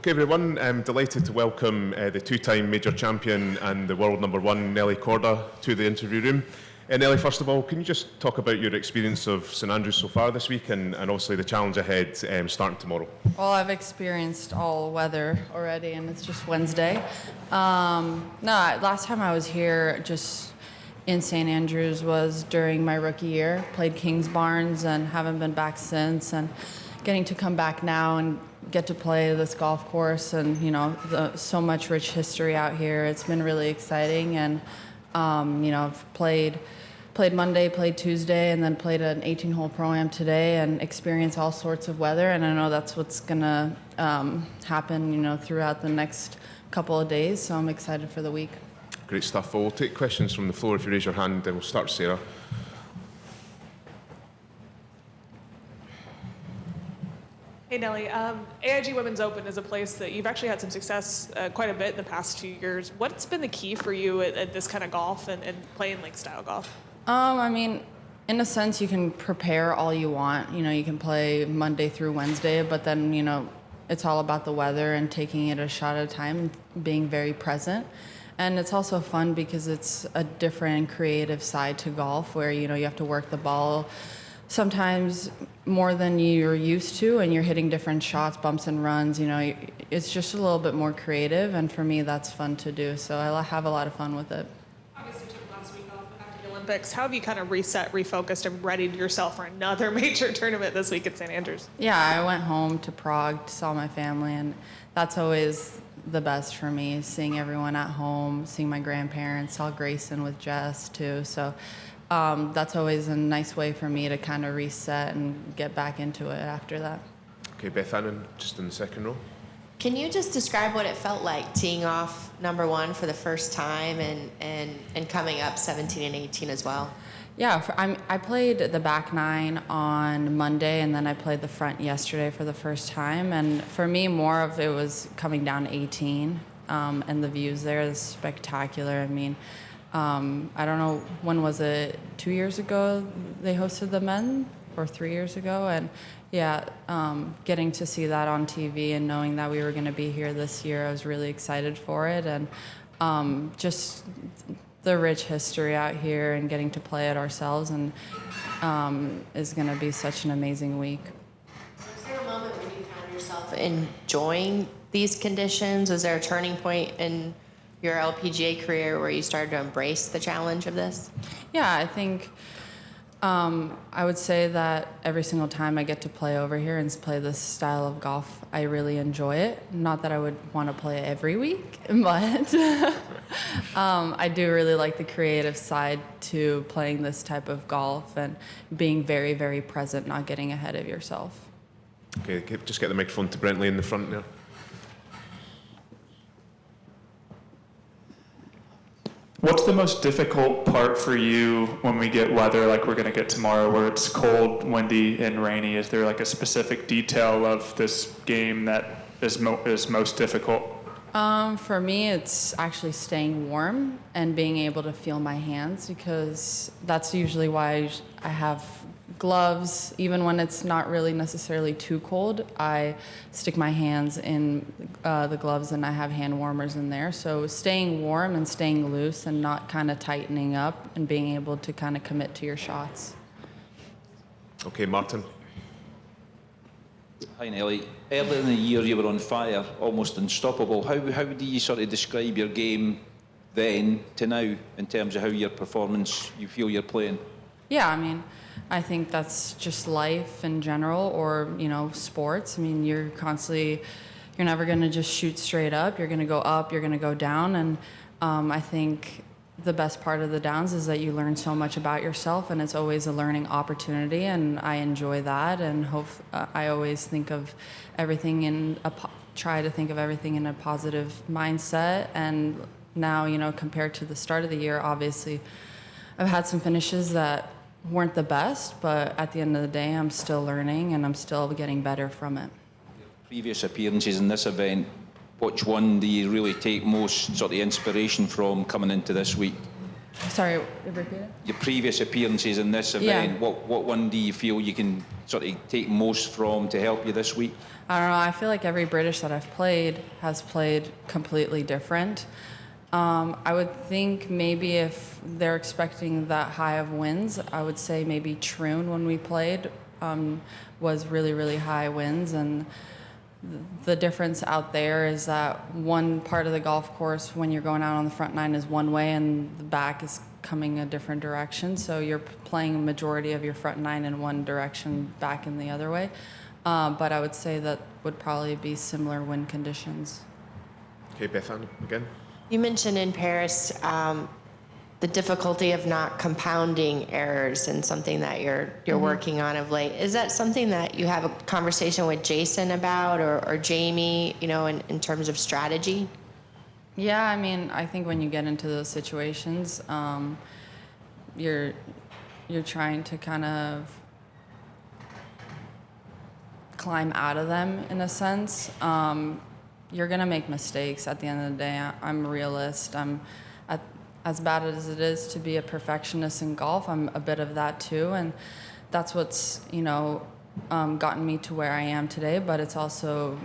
Okay, everyone, I'm delighted to welcome the two-time major champion and the world #1, Nelly Korda, to the interview room. Nelly, first of all, can you just talk about your experience of St Andrews so far this week and obviously the challenge ahead starting tomorrow? Well, I've experienced all weather already, and it's just Wednesday. Last time I was here just in St Andrews was during my rookie year. Played Kings Barnes and haven't been back since. And getting to come back now and get to play this golf course and, so much rich history out here. It's been really exciting. And, I've played Monday, played Tuesday, and then played an 18-hole Pro-Am today and experienced all sorts of weather. And I know that's what's going to happen, throughout the next couple of days. So I'm excited for the week. Great stuff. Well, we'll take questions from the floor if you raise your hand. We'll start with Sarah. Hey Nelly, AIG Women's Open is a place that you've actually had some success quite a bit in the past 2 years. What's been the key for you at this kind of golf and playing like style golf? In a sense, you can prepare all you want. You can play Monday through Wednesday, but then, it's all about the weather and taking it a shot at a time and being very present. And it's also fun because it's a different creative side to golf where, you have to work the ball sometimes more than you're used to, and you're hitting different shots, bumps and runs. It's just a little bit more creative, and for me, that's fun to do. So I have a lot of fun with it. Obviously, you took last week off after the Olympics. How have you kind of reset, refocused, and readied yourself for another major tournament this week at St Andrews? Yeah, I went home to Prague, saw my family, and that's always the best for me, seeing everyone at home, seeing my grandparents, saw Grayson with Jess too. So that's always a nice way for me to kind of reset and get back into it after that. Okay, Beth Annan, just in the second row. Can you just describe what it felt like teeing off #1 for the first time and coming up 17 and 18 as well? Yeah, I played the back 9 on Monday, and then I played the front yesterday for the first time. And for me, more of it was coming down 18, and the views there is spectacular. I don't know, when was it, 2 years ago they hosted the men, or 3 years ago? And yeah, getting to see that on TV and knowing that we were going to be here this year, I was really excited for it. And just the rich history out here and getting to play it ourselves and is going to be such an amazing week. Was there a moment when you found yourself enjoying these conditions? Was there a turning point in your LPGA career where you started to embrace the challenge of this? Yeah, I think I would say that every single time I get to play over here and play this style of golf, I really enjoy it. Not that I would want to play every week, but I do really like the creative side to playing this type of golf and being very, very present, not getting ahead of yourself. Okay, just get the microphone to Brentley in the front there. What's the most difficult part for you when we get weather like we're going to get tomorrow, where it's cold, windy, and rainy? Is there like a specific detail of this game that is most difficult? For me, it's actually staying warm and being able to feel my hands, because that's usually why I have gloves. Even when it's not really necessarily too cold, I stick my hands in the gloves and I have hand warmers in there. So staying warm and staying loose and not kind of tightening up and being able to kind of commit to your shots. Okay, Martin. Hi Nelly. Earlier in the year you were on fire, almost unstoppable. How do you sort of describe your game then to now in terms of how your performance you feel you're playing? Yeah, I think that's just life in general, or, sports. You're never going to just shoot straight up. You're going to go up, you're going to go down. And I think the best part of the downs is that you learn so much about yourself, and it's always a learning opportunity, and I enjoy that. And I always think of everything try to think of everything in a positive mindset. And now, compared to the start of the year, obviously I've had some finishes that weren't the best, but at the end of the day, I'm still learning and I'm still getting better from it. Previous appearances in this event, which one do you really take most sort of inspiration from coming into this week? Sorry, repeat it? Your previous appearances in this event, what one do you feel you can sort of take most from to help you this week? I don't know. I feel like every British that I've played has played completely different. I would think maybe if they're expecting that high of wins, I would say maybe Troon when we played was really, really high wins. And the difference out there is that one part of the golf course when you're going out on the front nine is one way and the back is coming a different direction. So you're playing a majority of your front nine in one direction, back in the other way. But I would say that would probably be similar wind conditions. Okay, Bethan, again. You mentioned in Paris the difficulty of not compounding errors and something that you're working on of late. Is that something that you have a conversation with Jason about or Jamie, in terms of strategy? Yeah, I mean, I think when you get into those situations, you're trying to kind of climb out of them in a sense. You're gonna make mistakes at the end of the day. I'm a realist. As bad as it is to be a perfectionist in golf, I'm a bit of that too, and that's what's gotten me to where I am today. But it's also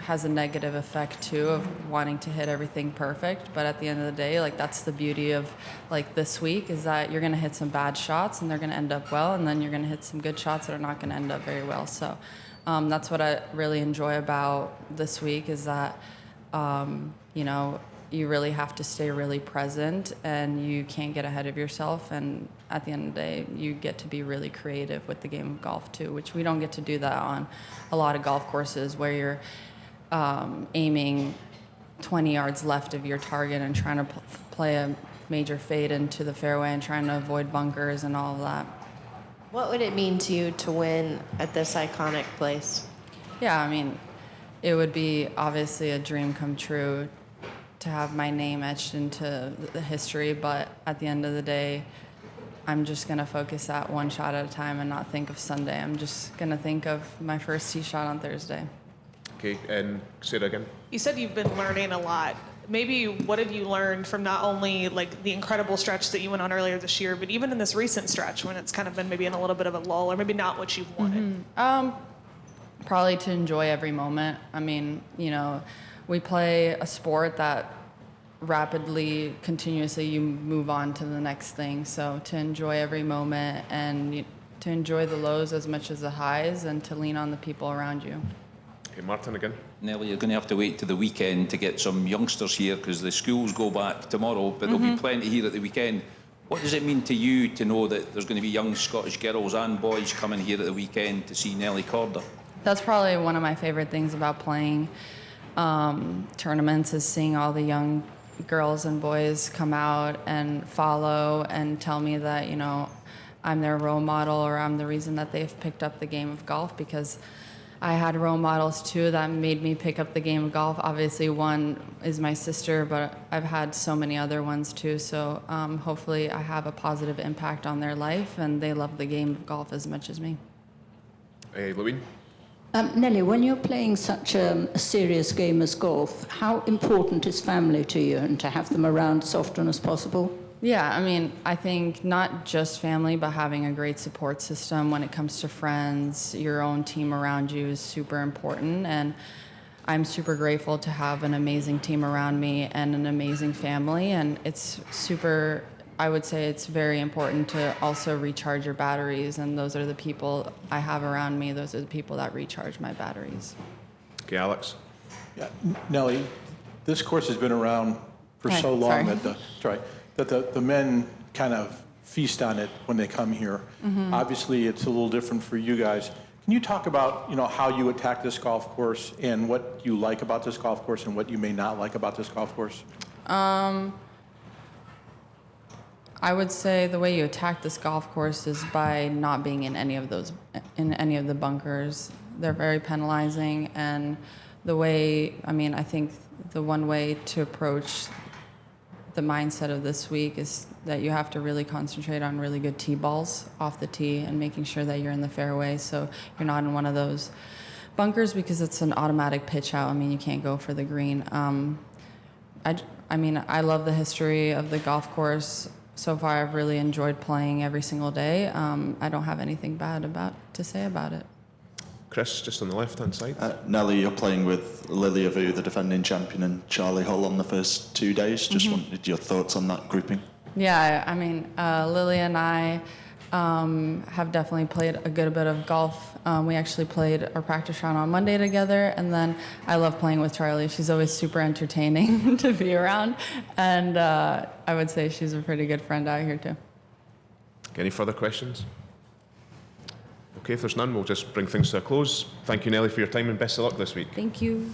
has a negative effect too of wanting to hit everything perfect. But at the end of the day, like that's the beauty of like this week is that you're gonna hit some bad shots and they're gonna end up well, and then you're gonna hit some good shots that are not gonna end up very well. So that's what I really enjoy about this week is that you really have to stay really present and you can't get ahead of yourself. And at the end of the day, you get to be really creative with the game of golf too, which we don't get to do that on a lot of golf courses where you're aiming 20 yards left of your target and trying to play a major fade into the fairway and trying to avoid bunkers and all of that. What would it mean to you to win at this iconic place? Yeah, I mean, it would be obviously a dream come true to have my name etched into the history, but at the end of the day, I'm just going to focus at one shot at a time and not think of Sunday. I'm just going to think of my first tee shot on Thursday. Okay, and say it again. You said you've been learning a lot. Maybe what have you learned from not only like the incredible stretch that you went on earlier this year, but even in this recent stretch when it's kind of been maybe in a little bit of a lull or maybe not what you've wanted? Probably to enjoy every moment. I mean, we play a sport that rapidly, continuously, you move on to the next thing. So to enjoy every moment and to enjoy the lows as much as the highs and to lean on the people around you. Okay, Martin again. Nelly, you're going to have to wait to the weekend to get some youngsters here because the schools go back tomorrow, but there'll be plenty here at the weekend. What does it mean to you to know that there's going to be young Scottish girls and boys coming here at the weekend to see Nelly Korda? That's probably one of my favorite things about playing tournaments is seeing all the young girls and boys come out and follow and tell me that, I'm their role model or I'm the reason that they've picked up the game of golf, because I had role models too that made me pick up the game of golf. Obviously one is my sister, but I've had so many other ones too. So hopefully I have a positive impact on their life and they love the game of golf as much as me. Louine? Nelly, when you're playing such a serious game as golf, how important is family to you and to have them around as often as possible? Yeah, I mean, I think not just family, but having a great support system when it comes to friends, your own team around you is super important. And I'm super grateful to have an amazing team around me and an amazing family. And I would say it's very important to also recharge your batteries. And those are the people I have around me. Those are the people that recharge my batteries. Okay, Alex. Yeah, Nelly, this course has been around for Hi, so long sorry. that the men kind of feast on it when they come here. Obviously, it's a little different for you guys. Can you talk about how you attack this golf course and what you like about this golf course and what you may not like about this golf course? I would say the way you attack this golf course is by not being in any of the bunkers. They're very penalizing, and I think the one way to approach the mindset of this week is that you have to really concentrate on really good tee balls off the tee and making sure that you're in the fairway so you're not in one of those bunkers because it's an automatic pitch out. I mean, you can't go for the green. I mean, I love the history of the golf course. So far, I've really enjoyed playing every single day. I don't have anything bad to say about it. Chris, just on the left-hand side. Nelly, you're playing with Lily Avu, the defending champion, and Charlie Hull on the first 2 days. Just wanted your thoughts on that grouping. Yeah, I mean, Lily and I have definitely played a good bit of golf. We actually played our practice round on Monday together, and then I love playing with Charlie. She's always super entertaining to be around, and I would say she's a pretty good friend out here too. Any further questions? Okay, if there's none, we'll just bring things to a close. Thank you, Nelly, for your time, and best of luck this week. Thank you.